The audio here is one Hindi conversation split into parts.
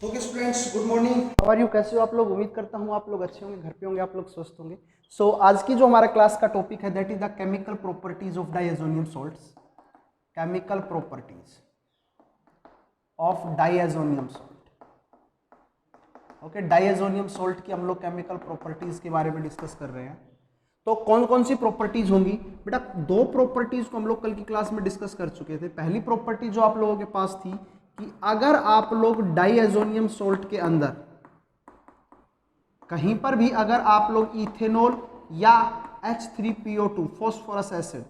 Okay students, good morning. How are you? कैसे हो आप लोग? उम्मीद करता हूँ आप लोग अच्छे होंगे, घर पे होंगे, आप लोग स्वस्थ होंगे। सो आज की जो हमारा क्लास का टॉपिक है that is the chemical properties of diazonium salts. Chemical properties of diazonium salt. Okay, diazonium salt की हम लोग केमिकल प्रॉपर्टीज के बारे में डिस्कस कर रहे हैं। तो कौन कौन सी प्रॉपर्टीज होंगी बेटा? दो प्रॉपर्टीज को हम लोग कल की क्लास में डिस्कस कर चुके थे। पहली प्रॉपर्टी जो आप लोगों के पास थी कि अगर आप लोग डाइएजोनियम सॉल्ट के अंदर कहीं पर भी अगर आप लोग इथेनॉल या H3PO2 फॉस्फोरस एसिड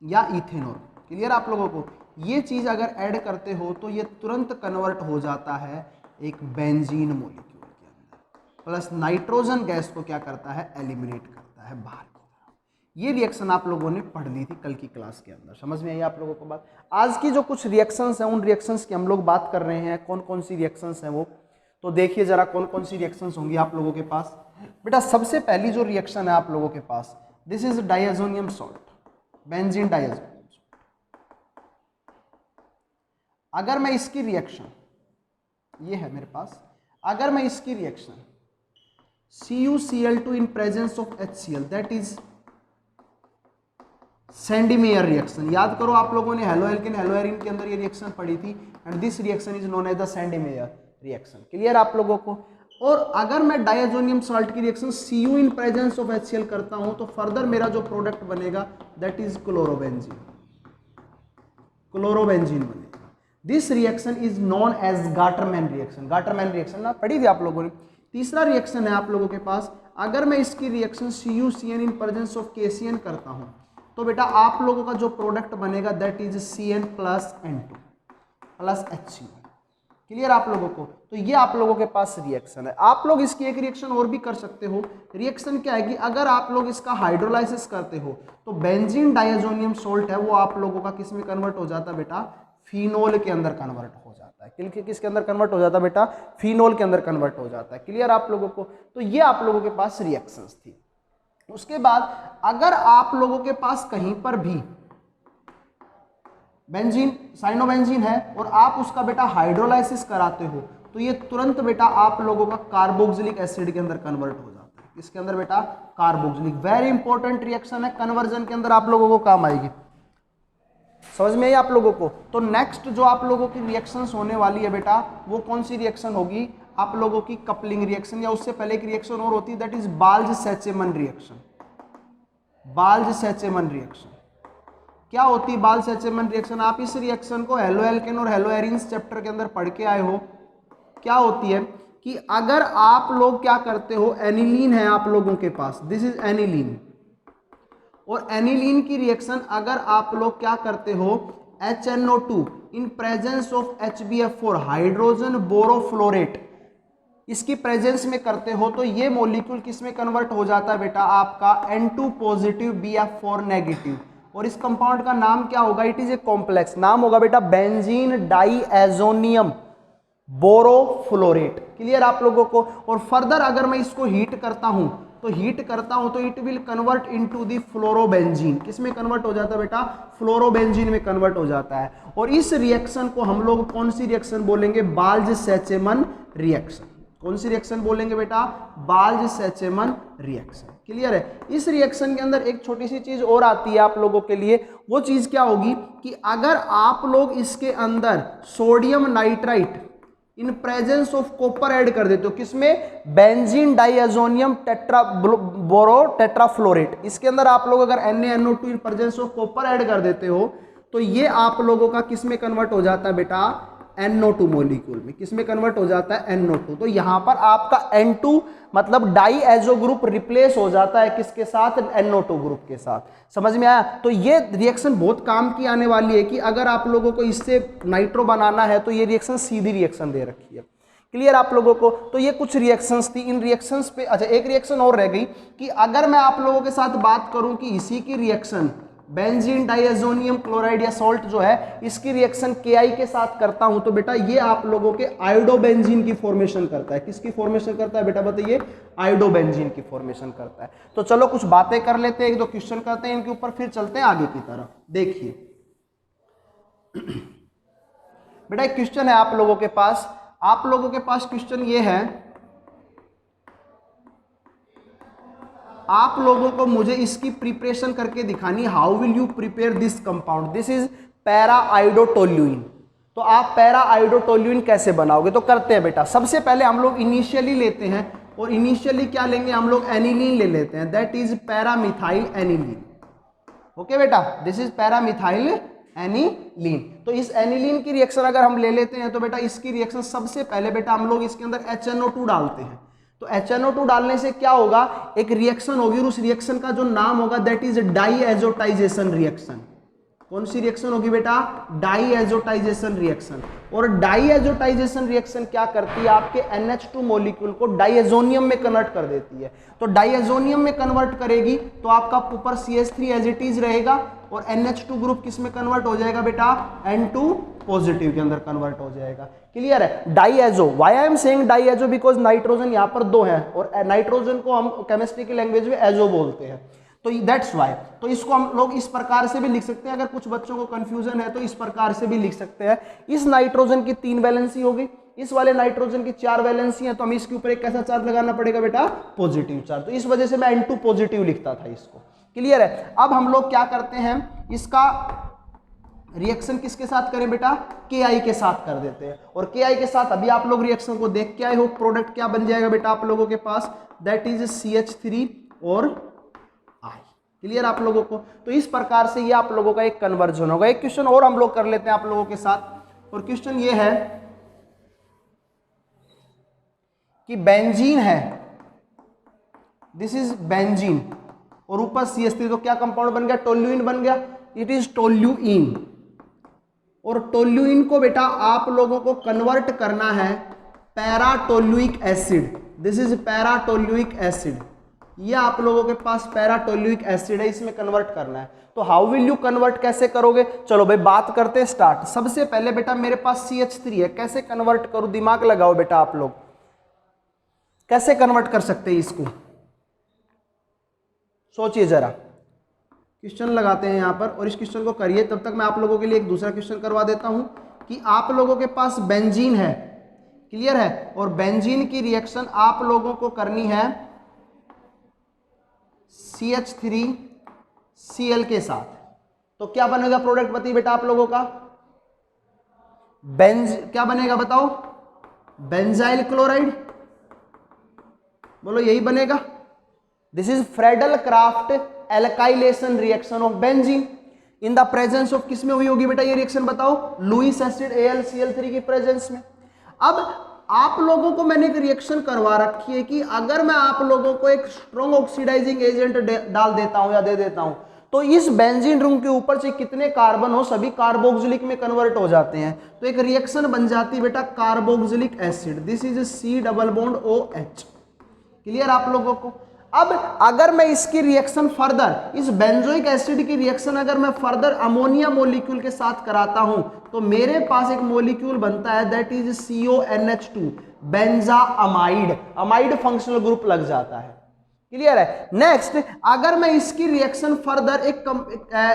या इथेनॉल, क्लियर आप लोगों को, ये चीज अगर ऐड करते हो तो ये तुरंत कन्वर्ट हो जाता है एक बेंजीन मॉलिक्यूल के अंदर, प्लस नाइट्रोजन गैस को क्या करता है? एलिमिनेट करता है बाहर की तरफ। ये रिएक्शन आप लोगों ने पढ़ ली थी कल की क्लास के अंदर। समझ में आई आप लोगों को बात? आज की जो कुछ रिएक्शंस हैं उन रिएक्शंस की हम लोग बात कर रहे हैं। कौन कौन सी रिएक्शंस हैं वो तो देखिए जरा, कौन कौन सी रिएक्शंस होंगी आप लोगों के पास। बेटा सबसे पहली जो रिएक्शन है आप लोगों के पास, this is diazonium salt, benzene diazonium. अगर मैं इसकी रिएक्शन, ये है मेरे पास, अगर मैं इसकी reaction CuCl2 in presence of HCl, that is Sandmeyer reaction. याद करो आप लोगों ने हेलो एल्केन हेलो एरिन के अंदर ये रिएक्शन पढ़ी थी, and this reaction is known as the Sandmeyer reaction. Clear आप लोगों को? और अगर मैं डाइएजोनियम सॉल्ट की reaction Cu in presence of HCl करता हूं तो फर्दर मेरा जो प्रोडक्ट बनेगा दैट इज क्लोरोबेंजीन। क्लोरोबेंजीन बनेगा। This reaction is known as Gattermann reaction. Gattermann reaction ना पढ़ी थी आप लोगों ने। तीसरा रिएक्शन है आप लोगों के पास, अगर मैं इसकी reaction CuCN in presence of KCN करता हूं तो बेटा आप लोगों का जो प्रोडक्ट बनेगा that is Cn plus N2 plus HCl। Clear आप लोगों को? तो ये आप लोगों के पास रिएक्शन है। आप लोग इसकी एक रिएक्शन और भी कर सकते हो। रिएक्शन क्या है कि अगर आप लोग इसका हाइड्रोलाइसिस करते हो तो बेंजीन डाइएजोनियम सॉल्ट है वो आप लोगों का किस में कन्वर्ट हो जाता है बेटा? फिनोल के अंदर कन्वर्ट हो जाता है। किसके अंदर कन्वर्ट हो जाता है बेटा? फिनोल के अंदर कन्वर्ट हो जाता है। क्लियर आप लोगों को? तो ये आप लोगों के पास रिएक्शंस थी। उसके बाद अगर आप लोगों के पास कहीं पर भी बेंजीन, साइनोबेंजीन है और आप उसका बेटा हाइड्रोलाइसिस कराते हो तो ये तुरंत बेटा आप लोगों का कार्बोक्सिलिक एसिड के अंदर कन्वर्ट हो जाता है। इसके अंदर बेटा कार्बोक्सिलिक, वेरी इंपॉर्टेंट रिएक्शन है, कन्वर्जन के अंदर आप लोगों को काम आएगी। समझ में आई आप लोगों को? तो नेक्स्ट जो आप लोगों की रिएक्शंस होने वाली है बेटा वो कौन सी रिएक्शन होगी? आप लोगों की कपलिंग रिएक्शन, या उससे पहले एक रिएक्शन और होती है दैट इज बाल्ज-सैचेमन रिएक्शन। बाल्ज-सैचेमन रिएक्शन क्या होती है? बाल्ज-सैचेमन रिएक्शन, आप इस रिएक्शन को हेलो एल्केन और हेलो एरिन्स चैप्टर के अंदर पढ़ के आए हो। क्या होती है कि अगर आप लोग क्या करते हो, एनिलीन है आप लोगों के पास, दिस इज एनिलीन, और एनिलीन की रिएक्शन अगर आप लोग क्या करते हो, HNO2 in presence of HbF4 hydrogen borofluorate, इसकी प्रेजेंस में करते हो तो ये मॉलिक्यूल किस में कन्वर्ट हो जाता है बेटा? आपका N2 पॉजिटिव BF4 नेगेटिव। और इस कंपाउंड का नाम क्या होगा? इट इज ए कॉम्प्लेक्स, नाम होगा बेटा बेंजीन डाइएजोनियम बोरोफ्लोरेट। क्लियर आप लोगों को? और फर्दर अगर मैं इसको हीट करता हूं तो it will convert into the fluorobenzene. किस में कन्वर्ट हो जाता है बेटा? फ्लोरोबेंजीन में कन्वर्ट हो जाता है। और इस रिएक्शन को हम लोग कौन सी रिएक्शन बोलेंगे? बाल्ज-सैचेमन रिएक्शन। कौन सी रिएक्शन बोलेंगे बेटा? बाल्ज-सैचेमन रिएक्शन। क्लियर है? इस रिएक्शन के अंदर एक छोटी सी चीज और आती है आप लोगों के लिए, वो चीज क्या होगी कि अगर आप लोग इसके अंदर sodium nitrite in presence of copper add कर देते हो, किसमें? बेंजीन डाइएजोनियम बोरो टेट्राफ्लोरेट, इसके अंदर आप लोग अगर NaNO2 in presence of copper add कर देते हो तो ये आप लोगों का किस में कन्वर्ट हो जाता है बेटा? NO2 मॉलिक्यूल में। किस में कन्वर्ट हो जाता है? NO2। तो यहां पर आपका N2 मतलब डाइएजो ग्रुप रिप्लेस हो जाता है किसके साथ? NO2 ग्रुप के साथ। समझ में आया? तो ये रिएक्शन बहुत काम की आने वाली है कि अगर आप लोगों को इससे नाइट्रो बनाना है तो ये रिएक्शन सीधी रिएक्शन दे रखी है। क्लियर आप लोगों को? तो ये कुछ रिएक्शंस थी। इन रिएक्शंस पे अच्छा एक रिएक्शन और रह गई कि अगर मैं आप लोगों के साथ बात करूं कि इसी की रिएक्शन बेंजीन डाइएजोनियम क्लोराइड या सॉल्ट जो है इसकी रिएक्शन Ki के साथ करता हूं तो बेटा ये आप लोगों के आयोडोबेंजीन की फॉर्मेशन करता है। किसकी फॉर्मेशन करता है बेटा? बताइए। आयोडोबेंजीन की फॉर्मेशन करता है। तो चलो कुछ बातें कर लेते हैं, एक दो क्वेश्चन करते हैं इनके ऊपर, फिर चलते हैं आगे की तरफ। देखिए बेटा एक क्वेश्चन है आप लोगों के पास क्वेश्चन ये है, आप लोगों को मुझे इसकी प्रिपरेशन करके दिखानी, how will you prepare this compound, this is para iodotoluene. तो आप पैरा आयोडोटोल्यूइन कैसे बनाओगे, तो करते हैं बेटा। सबसे पहले हम लोग इनिशियली लेते हैं, और इनिशियली क्या लेंगे हम लोग, एनिलीन ले लेते हैं, that is para-methyl aniline. Okay बेटा, दिस इज पैरामिथाइल एनिलीन। तो इस एनिलीन की रिएक्शन अगर हम ले लेते हैं तो बेटा इसकी रिएक्शन सबसे पहले बेटा हम लोग इसके अंदर HNO2 डालते हैं। तो HNO2 डालने से क्या होगा, एक रिएक्शन होगी, और उस रिएक्शन का जो नाम होगा दैट इज डाईएजोटाइजेशन रिएक्शन। कौन सी रिएक्शन होगी बेटा, डाईएजोटाइजेशन रिएक्शन। और डाईएजोटाइजेशन रिएक्शन क्या करती है, आपके NH2 मॉलिक्यूल को डाईएजोनियम में कन्वर्ट कर देती है। तो डाईएजोनियम में कन्वर्ट करेगी तो आपका ऊपर CH3 एज इट इज रहेगा, और NH2 ग्रुप किस में कन्वर्ट हो जाएगा बेटा, N2 पॉजिटिव के अंदर कन्वर्ट हो जाएगा। क्लियर है, diazo, why I am saying diazo, because nitrogen यहाँ पर 2 है, और नाइट्रोजन को हम केमिस्ट्री की लैंग्वेज में एजो बोलते हैं, तो दैट्स वाई। तो इसको हम लोग इस प्रकार से भी लिख सकते हैं, अगर कुछ बच्चों को कंफ्यूजन है तो इस प्रकार से भी लिख सकते हैं। इस नाइट्रोजन की 3 वैलेंसी होगी, इस वाले नाइट्रोजन की 4 वैलेंसी है, तो हमें इसके ऊपर एक कैसा चार्ज लगाना पड़ेगा बेटा, पॉजिटिव चार्ज। तो इस वजह से मैं N2 पॉजिटिव लिखता था इसको। क्लियर है। अब हम लोग क्या करते हैं, इसका रिएक्शन किसके साथ करें बेटा, KI के साथ कर देते हैं। और KI के साथ अभी आप लोग रिएक्शन को देख के आए हो, प्रोडक्ट क्या बन जाएगा बेटा आप लोगों के पास, दैट इज CH3 और I। क्लियर आप लोगों को। तो इस प्रकार से ये आप लोगों का एक कन्वर्जन होगा। एक क्वेश्चन और हम लोग कर लेते हैं आप लोगों के साथ, और क्वेश्चन ये है कि बेंजीन है, दिस इज बेंजीन, और ऊपर CH3, तो क्या कंपाउंड बन गया, टोल्यूइन बन गया, इट इज टोल्यूइन। और टोल्यूइन को बेटा आप लोगों को कन्वर्ट करना है पैराटोल्यूइक एसिड, दिस इज पैराटोल्यूइक एसिड। ये आप लोगों के पास पैराटोल्यूइक एसिड है, इसमें कन्वर्ट करना है। तो हाउ विल यू कन्वर्ट, कैसे करोगे, चलो भाई बात करते हैं स्टार्ट। सबसे पहले बेटा मेरे पास CH3 है, कैसे कन्वर्ट करूं, दिमाग लगाओ बेटा आप लोग, कैसे कन्वर्ट कर सकते हैं इसको, सोचिए जरा। क्वेश्चन लगाते हैं यहां पर, और इस क्वेश्चन को करिए, तब तक मैं आप लोगों के लिए एक दूसरा क्वेश्चन करवा देता हूं कि आप लोगों के पास बेंजीन है, क्लियर है, और बेंजीन की रिएक्शन आप लोगों को करनी है CH3Cl के साथ। तो क्या बनेगा प्रोडक्ट, बताइए बेटा आप लोगों का, क्या बनेगा बताओ, बेंजाइल क्लोराइड, बोलो यही बनेगा। This is Friedel craft alkylation reaction of benzene in the presence of, किसमें हुई होगी बेटा ये रिएक्शन बताओ, लुईस एसिड AlCl3 की प्रेजेंस में। अब आप लोगों को मैंने एक रिएक्शन करवा रखी है कि अगर मैं आप लोगों को एक स्ट्रॉन्ग ऑक्सीडाइजिंग एजेंट डाल देता हूं या दे देता हूं, तो इस बेंजीन रिंग के ऊपर से कितने कार्बन हो, सभी कार्बोक्सिलिक में कन्वर्ट हो जाते हैं। तो एक रिएक्शन बन जाती है बेटा carboxylic acid, this is C double bond OH। Clear आप लोगों को। अब अगर मैं इसकी रिएक्शन फर्दर, इस बेंजोइक एसिड की रिएक्शन अगर मैं फर्दर अमोनिया मॉलिक्यूल के साथ कराता हूं, तो मेरे पास एक मॉलिक्यूल बनता है दैट इज CONH2 benzamide, amide functional group लग जाता है। क्लियर है। नेक्स्ट, अगर मैं इसकी रिएक्शन फर्दर, एक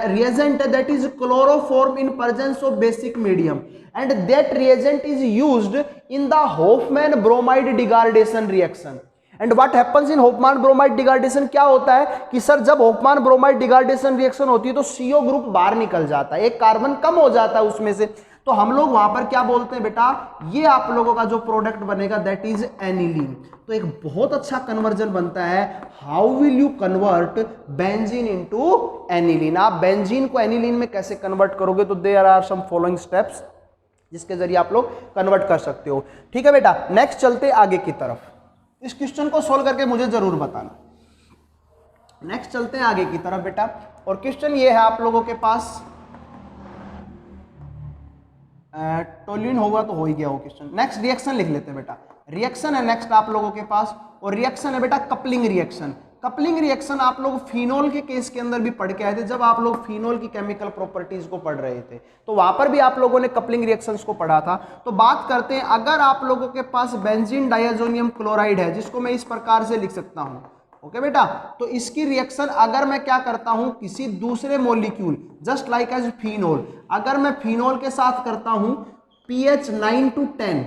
रिएजेंट है that is chloroform in presence of basic medium, and that reagent is used in the Hofmann bromide degradation reaction. And what happens in Hofmann bromide degradation, क्या होता है कि सर जब होफमैन ब्रोमाइड डिगार्डेशन रिएक्शन होती है तो CO ग्रुप बाहर निकल जाता है, एक कार्बन कम हो जाता है उसमें से, तो हम लोग वहां पर क्या बोलते हैं बेटा, ये आप लोगों का जो प्रोडक्ट बनेगा दैट इज एनिलीन। तो एक बहुत अच्छा कन्वर्जन बनता है। How will you convert benzene into aniline, आप बेंजीन को एनिलीन में कैसे कन्वर्ट करोगे, तो there are some following steps जिसके जरिए आप लोग कन्वर्ट कर सकते हो। ठीक है बेटा, नेक्स्ट चलते आगे की तरफ, इस क्वेश्चन को सोल्व करके मुझे जरूर बताना। नेक्स्ट चलते हैं आगे की तरफ बेटा, और क्वेश्चन ये है आप लोगों के पास, टोल्यूइन होगा तो हो ही गया वो क्वेश्चन। नेक्स्ट रिएक्शन लिख लेते हैं बेटा, रिएक्शन है नेक्स्ट आप लोगों के पास, और रिएक्शन है बेटा कपलिंग रिएक्शन। कपलिंग रिएक्शन आप लोग फिनोल के केस के अंदर भी पढ़ के आए थे, जब आप लोग फिनोल की केमिकल प्रॉपर्टीज को पढ़ रहे थे, तो वहां पर भी आप लोगों ने कपलिंग रिएक्शंस को पढ़ा था। तो बात करते हैं, अगर आप लोगों के पास बेंजीन डायजोनियम क्लोराइड है, जिसको मैं इस प्रकार से लिख सकता हूं, ओके बेटा, तो इसकी रिएक्शन अगर मैं क्या करता हूं, किसी दूसरे molecule just like as phenol, अगर मैं फिनोल के साथ करता हूं pH 9 to 10।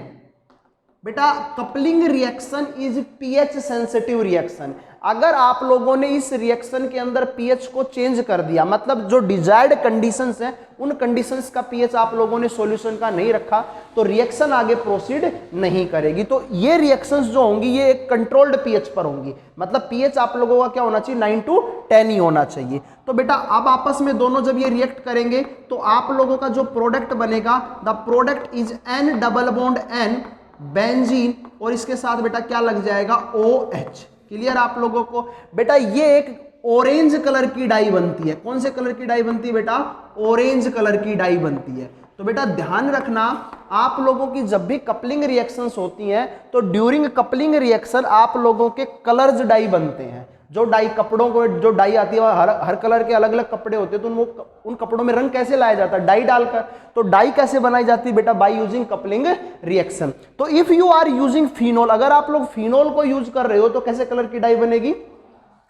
बेटा coupling reaction is pH sensitive reaction. अगर आप लोगों ने इस रिएक्शन के अंदर पीएच को चेंज कर दिया, मतलब जो डिजायर्ड कंडीशंस हैं उन कंडीशंस का पीएच आप लोगों ने सॉल्यूशन का नहीं रखा, तो रिएक्शन आगे प्रोसीड नहीं करेगी। तो ये रिएक्शंस जो होंगी ये एक कंट्रोल्ड पीएच पर होंगी, मतलब पीएच आप लोगों का क्या होना चाहिए, 9 to 10 ही होना चाहिए। तो बेटा अब आपस में दोनों जब ये रिएक्ट करेंगे तो आप लोगों का जो प्रोडक्ट बनेगा, the product is N double bond N benzene, और इसके साथ बेटा क्या लग जाएगा, OH। क्लियर आप लोगों को। बेटा ये एक ऑरेंज कलर की डाई बनती है। कौन से कलर की डाई बनती है बेटा, ऑरेंज कलर की डाई बनती है। तो बेटा ध्यान रखना आप लोगों की जब भी कपलिंग रिएक्शंस होती हैं तो ड्यूरिंग कपलिंग रिएक्शन आप लोगों के कलर्स डाई बनते हैं। जो डाई कपड़ों को जो डाई आती है हर कलर के अलग अलग कपड़े होते हैं, तो उन कपड़ों में रंग कैसे लाया जाता है, डाई डालकर। तो डाई कैसे बनाई जाती है बेटा, बाय यूजिंग कपलिंग रिएक्शन। तो if you are using phenol, अगर आप लोग फिनोल को यूज कर रहे हो तो कैसे कलर की डाई बनेगी,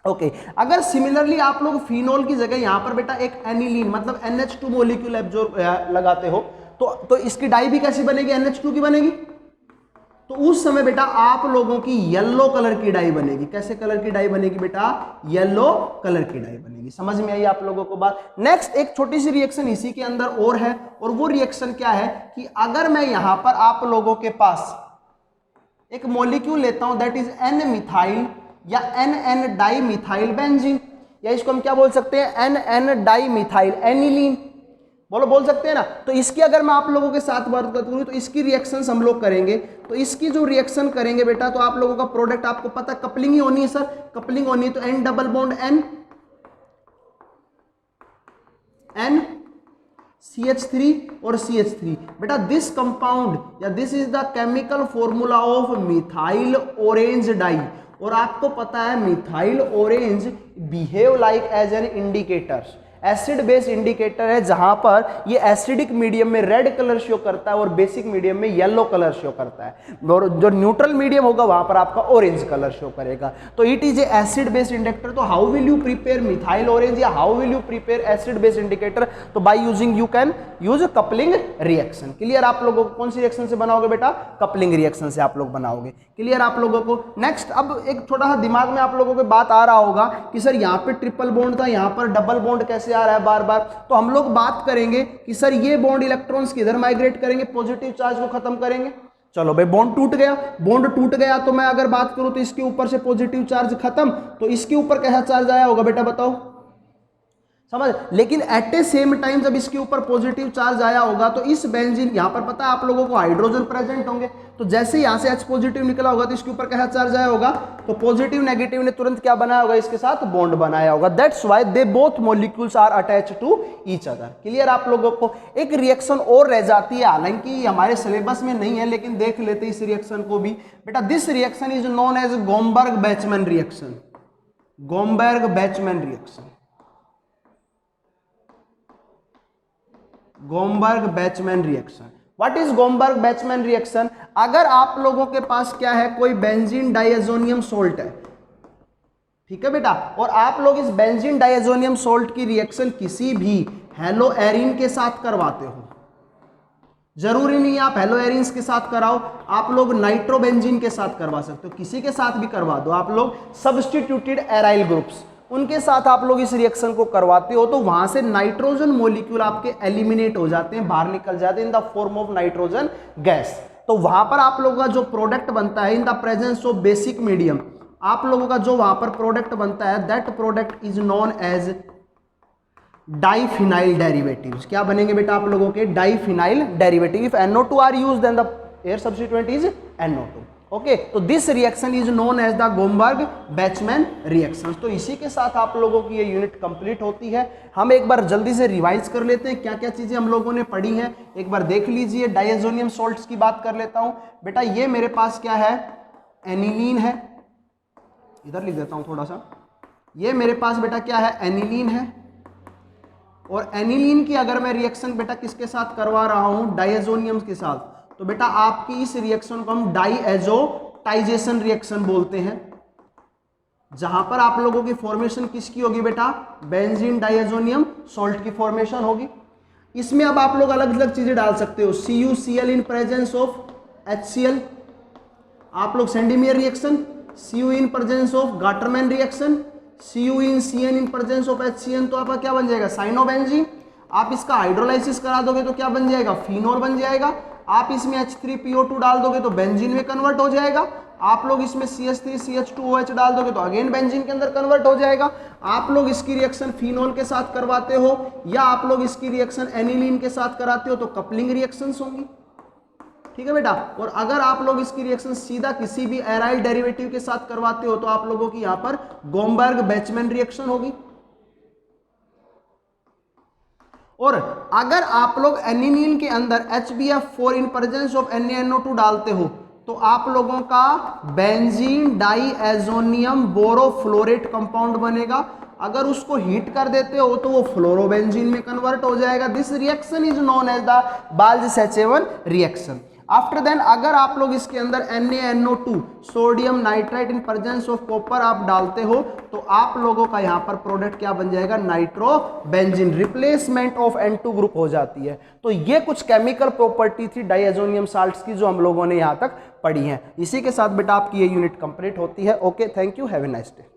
ओके। अगर सिमिलरली आप लोग फिनोल की जगह यहां पर बेटा एक एनिलीन मतलब NH2 मॉलिक्यूल एब्जॉर्ब लगाते हो तो इसकी डाई भी कैसी बनेगी, NH2 की बनेगी। तो उस समय बेटा आप लोगों की येलो कलर की डाई बनेगी। कैसे कलर की डाई बनेगी बेटा, येलो कलर की डाई बनेगी। समझ में आई आप लोगों को बात। नेक्स्ट एक छोटी सी रिएक्शन इसी के अंदर और है, और वो रिएक्शन क्या है कि अगर मैं यहां पर आप लोगों के पास एक मॉलिक्यूल लेता हूं दैट इज N मिथाइल या NN डाई मिथाइल बेंजीन, या इसको हम क्या बोल सकते हैं, NN डाई मिथाइल एनिलीन, बोल सकते हैं ना। तो इसकी अगर मैं आप लोगों के साथ बात करूं तो इसकी रिएक्शंस हम लोग करेंगे। तो इसकी जो रिएक्शन करेंगे बेटा, तो आप लोगों का प्रोडक्ट आपको पता कपलिंग ही होनी है सर, कपलिंग होनी है। तो N double bond N CH3 और CH3 बेटा दिस कंपाउंड या this is the chemical formula of methyl orange dye. और आपको पता है methyl orange behave like as an indicator, acid base indicator है, जहां पर ये एसिडिक मीडियम में रेड कलर शो करता है और बेसिक मीडियम में येलो कलर शो करता है, और जो न्यूट्रल मीडियम होगा वहां पर आपका ऑरेंज कलर शो करेगा। तो it is a acid based indicator. तो how will you prepare methyl orange या how will you prepare acid based indicator, तो by using you can use coupling reaction. Clear आप लोगों को, कौन सी रिएक्शन से बनाओगे बेटा, कपलिंग रिएक्शन से आप लोग बनाओगे। क्लियर आप लोगों को। नेक्स्ट अब एक छोटा सा दिमाग में आप लोगों को बात आ रहा होगा कि सर यहाँ पे ट्रिपल बॉन्ड था, यहाँ पर डबल बॉन्ड कैसे आ रहा है बार बार। तो हम लोग बात करेंगे कि सर ये बॉन्ड इलेक्ट्रॉन्स किधर माइग्रेट करेंगे, पॉजिटिव चार्ज को खत्म करेंगे। चलो भाई बॉन्ड टूट गया, बॉन्ड टूट गया तो मैं अगर बात करूं तो इसके ऊपर से पॉजिटिव चार्ज खत्म, तो इसके ऊपर कैसा चार्ज आया होगा बेटा बताओ, समझ। लेकिन एट ए सेम टाइम जब इसके ऊपर पॉजिटिव चार्ज आया होगा तो इस बेंजीन, यहां पर पता है आप लोगों को हाइड्रोजन प्रेजेंट होंगे, तो जैसे यहां से H पॉजिटिव निकला होगा तो इसके ऊपर कैसा चार्ज आया होगा, तो पॉजिटिव नेगेटिव ने तुरंत क्या बनाया होगा, इसके साथ बॉन्ड बनाया होगा। That's why they both molecules are attached to each other. Clear आप लोगों को। एक रिएक्शन और रह जाती है, हालांकि हमारे सिलेबस में नहीं है लेकिन देख लेते इस रिएक्शन को भी बेटा। This reaction is known as Gomberg Bachmann reaction. Gomberg Bachmann reaction, Gomberg Bachmann reaction. What is Gomberg Bachmann reaction? अगर आप लोगों के पास क्या है, कोई बेंजीन डाइएजोनियम सोल्ट है, ठीक है बेटा, और आप लोग इस बेंजीन डाइएजोनियम सोल्ट की रिएक्शन किसी भी हेलो एरिन के साथ करवाते हो, जरूरी नहीं आप हेलो एरिन्स के साथ कराओ, आप लोग नाइट्रोबेंजीन के साथ करवा सकते हो, किसी के साथ भी करवा दो आप लोग, सब्स्टिट्यूटेड एराइल ग्रुप्स उनके साथ आप लोग इस रिएक्शन को करवाते हो, तो वहां से नाइट्रोजन मॉलिक्यूल आपके एलिमिनेट हो जाते हैं, बाहर निकल जाते हैं in the form of nitrogen gas. तो वहां पर आप लोगों का जो प्रोडक्ट बनता है in the presence of basic medium, आप लोगों का जो वहां पर प्रोडक्ट बनता है that product is known as diphenyl derivatives. क्या बनेंगे बेटा आप लोगों के, diphenyl derivative. If NO2 are used then the aryl substituent is NO2। Okay, तो this reaction is known as the Gomberg Bachmann reaction. तो इसी के साथ आप लोगों की ये यूनिट कंप्लीट होती है। हम एक बार जल्दी से रिवाइज कर लेते हैं क्या क्या चीजें हम लोगों ने पढ़ी हैं, एक बार देख लीजिए। डाइएजोनियम सॉल्ट्स की बात कर लेता हूं बेटा। ये मेरे पास क्या है, एनिलीन है, इधर लिख देता हूं थोड़ा सा। ये मेरे पास बेटा क्या है, एनिलीन है, और एनिलीन की अगर मैं रिएक्शन बेटा किसके साथ करवा रहा हूं, डाइएजोनियम के साथ, तो बेटा आपकी इस रिएक्शन को हम डाइएजोटाइजेशन रिएक्शन बोलते हैं, जहां पर आप लोगों की फॉर्मेशन किसकी होगी बेटा, बेंजीन डाइएजोनियम सॉल्ट की फॉर्मेशन होगी। इसमें अब आप लोग अलग अलग चीजें डाल सकते हो, CuCl in presence of HCl, आप लोग Sandmeyer reaction, Cu in presence of Gattermann reaction, Cu in Cn in presence of HCN, तो आपका क्या बन जाएगा, साइनोबेंजीन। आप इसका हाइड्रोलाइसिस करा दोगे तो क्या बन जाएगा, फिनोल बन जाएगा। आप इसमें H3PO2 डाल दोगे तो बेंजीन में कन्वर्ट हो जाएगा। आप लोग इसमें CH3CH2OH डाल दोगे तो अगेन बेंजीन के अंदर कन्वर्ट हो जाएगा। आप लोग इसकी रिएक्शन फिनोल के साथ करवाते हो या आप लोग इसकी रिएक्शन एनिलीन के साथ कराते हो तो कपलिंग रिएक्शंस होंगी, ठीक है बेटा। और अगर आप लोग इसकी रिएक्शन सीधा किसी भी एराइल डेरिवेटिव के साथ करवाते हो तो आप लोगों की यहां पर गोमबर्ग बैचमैन रिएक्शन होगी। और अगर आप लोग एनिलीन के अंदर HBF4 in presence of NaNO2 डालते हो तो आप लोगों का बेंजीन डाइएजोनियम बोरोफ्लोरेट कंपाउंड बनेगा। अगर उसको हीट कर देते हो तो वो फ्लोरोबेंजीन में कन्वर्ट हो जाएगा। This reaction is known as the Balz Schiemann reaction. After then अगर आप लोग इसके अंदर NaNO2 sodium nitrite in presence of copper आप डालते हो तो आप लोगों का यहाँ पर प्रोडक्ट क्या बन जाएगा, nitrobenzene, replacement of N2 group हो जाती है। तो ये कुछ केमिकल प्रॉपर्टी थी डाइएजोनियम साल्ट्स की जो हम लोगों ने यहाँ तक पढ़ी है। इसी के साथ बेटा आपकी ये यूनिट कंप्लीट होती है। Okay, thank you, have a nice day.